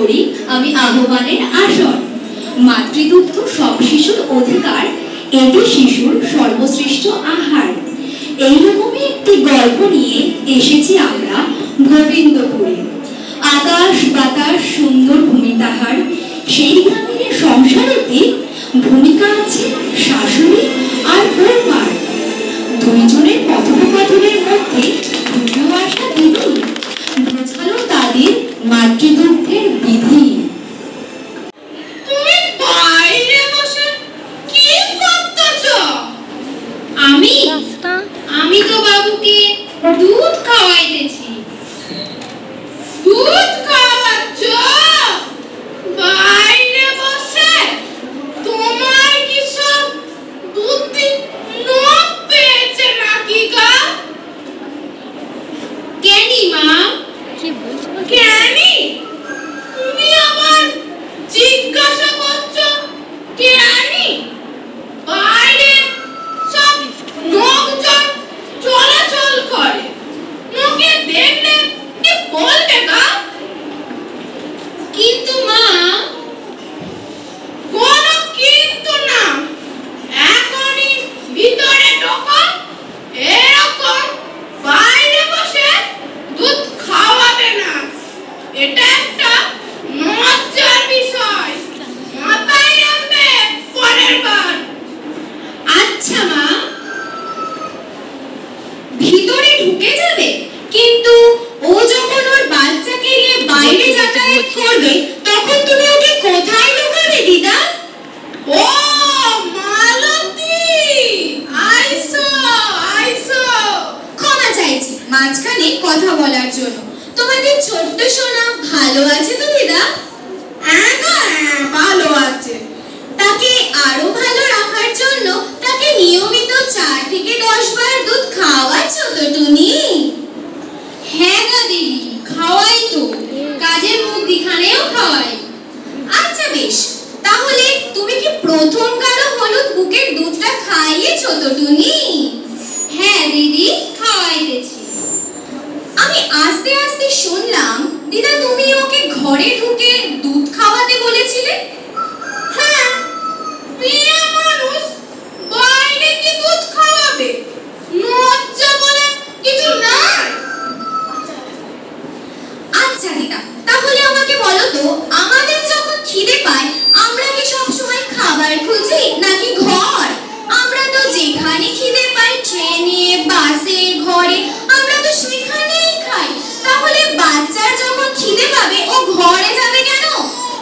করি আমি আহ্বানের আসন। মাতৃদুগ্ধ সব শিশুর অধিকার, এটি শিশুর সর্বশ্রেষ্ঠ আহার। এইরকমই একটি গল্প নিয়ে এসেছি আমরা গোবিন্দপুরে। আকাশ বাতাস সুন্দর ভূমি তাহার, সেই গ্রামের সংসারেতে ভূমিকা আছে শাশুড়ি আর বৌমার। দুইজনের কথোপকথনের মধ্যে ঘুরেও আসা দিদি বোঝালো তাদের মাতৃদুগ্ধের বিধি। আমি তো বাবুকে দুধ খাওয়াইতেছি। দুধ খাওয়াচ্ছ বাইরে বসে? তোমার কি সব বুদ্ধি নখ পেয়েছে নাকি গা? কেনি মা, কেনি? তুমি আবার জিজ্ঞাসা করছো কেনি? বাইরে সব লোকজন চলাচল করে, লোকে দেখলে কি বলবে গা? কিন্তু মা, কোনো কিন্তু না, এখনই ভিতরে ঢোকো, এরকম বাইরে বসে দুধ খাওয়াবে না। এটা একটা লজ্জার বিষয়, মাথায় রাখবে পরের বার। আচ্ছা মা, ভিতরে ঢুকে যাবে, কিন্তু ও যখন ওর বাচ্চাকে নিয়ে বাইরে যাতায়াত করবে তখন তুমি ওকে কোথায় ঢোকাবে দিদা? ও মালতী, আইসো আইসো। ক্ষমা চাইছি মাঝখানে কথা বলার জন্য। তোমাদের ছোট্ট সোনা ভালো আছে তো দিদা? ভালো আছে। তাকে আরো ভালো রাখার জন্য তাকে নিয়মিত 4 থেকে 10 বার দুধ খাওয়াচ্ছ তো টুনি? হ্যাঁ গো দিদি, খাওয়াই তো, কাজের মধ্যখানেও খাওয়াই। আচ্ছা বেশ, তাহলে তুমি কি প্রথম কারো হলুদ বুকের দুধটা খাইয়েছো তো টুনি? হ্যাঁ দিদি, খাওয়াইতেছি। আমি আস্তে আস্তে শুনলাম দিদা তুমি ওকে ঘরে ঢুকে দুধ খাওয়াতে বলেছিলে। হ্যাঁ, মেয়ে মানুষ বাইরে কি দুধ খাওয়াবে? লজ্জা বলে কিছু নাই। আচ্ছা দিদা, তাহলে আমাকে বলো তো, আমাদের যখন খিদে পায় আমরা কি সবসময় খাবার খুঁজি নাকি ঘর? আমরা তো যেখানে খিদে পাই, ট্রেনে, বাসে, ঘরে, আমরা তো সেখানেই খাই। তাহলে বাচ্চার যখন খিদে পাবে ও ঘরে যাবে কেন?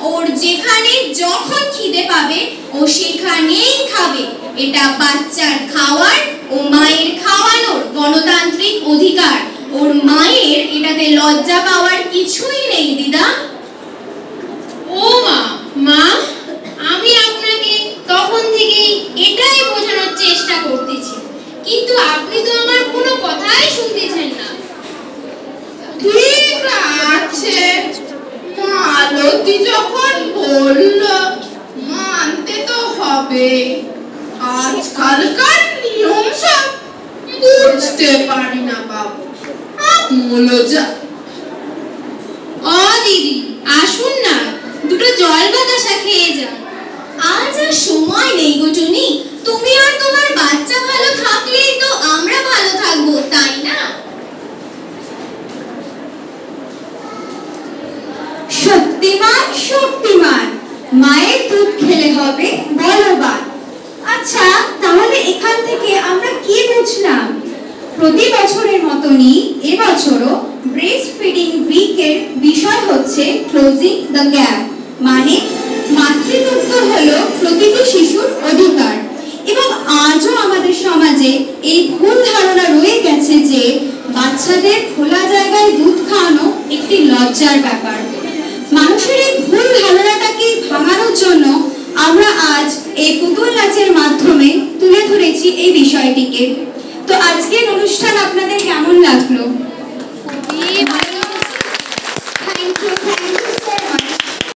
ওর যেখানে যখন খিদে পাবে ও সেখানেই খাবে। এটা বাচ্চার খাওয়ার ও মায়ের খাওয়ানোর গণতান্ত্রিক অধিকার। ওর মায়ের এটাতে লজ্জা পাওয়ার কিছুই নেই দিদা। ও মা, মা, আমি আপনাকে তখন থেকেই এটাই বোঝানোর চেষ্টা করতেছি, কিন্তু আপনি তো আমার কোনো কথাই শুনতেছেন না। ঠিক আছে, মালতী যখন বলল মানতে তো হবে। আজকালকার নিয়ম সব বুঝতে পারি না বাবু, আমূল্য যা। ও দিদি, আসুন না, দুটো জল বাতাসা খেয়ে যান। আজ আর সময় নেই গো টুনি, তুমি আর তোমার বাচ্চা ভালো থাকলেই তো আমরা ভালো থাকবো, তাই না? শক্তিমান শক্তিমান, মায়ের দুধ খেলে হবে বলবান। আচ্ছা, তাহলে এখান থেকে আমরা কি বুঝলাম? প্রতি বছরের মতনই এবছরও ব্রেস্ট ফিডিং উইকের বিষয় হচ্ছে ক্লোজিং দ্য গ্যাপ, মানে মাতৃদুগ্ধ হলো প্রতিটি শিশুর অধিকার। এবং আজও আমাদের সমাজে এই ভুল ধারণা রয়ে গেছে যে বাচ্চাদের খোলা জায়গায় দুধ খাওয়ানো একটি লজ্জার ব্যাপার। মানুষের এই ভুল ধারণাটাকে ভাঙানোর জন্য আমরা আজ এই পুতুল নাচের মাধ্যমে তুলে ধরেছি এই বিষয়টিকে। তো আজকের অনুষ্ঠান আপনাদের কেমন লাগলো? খুবই ভালো।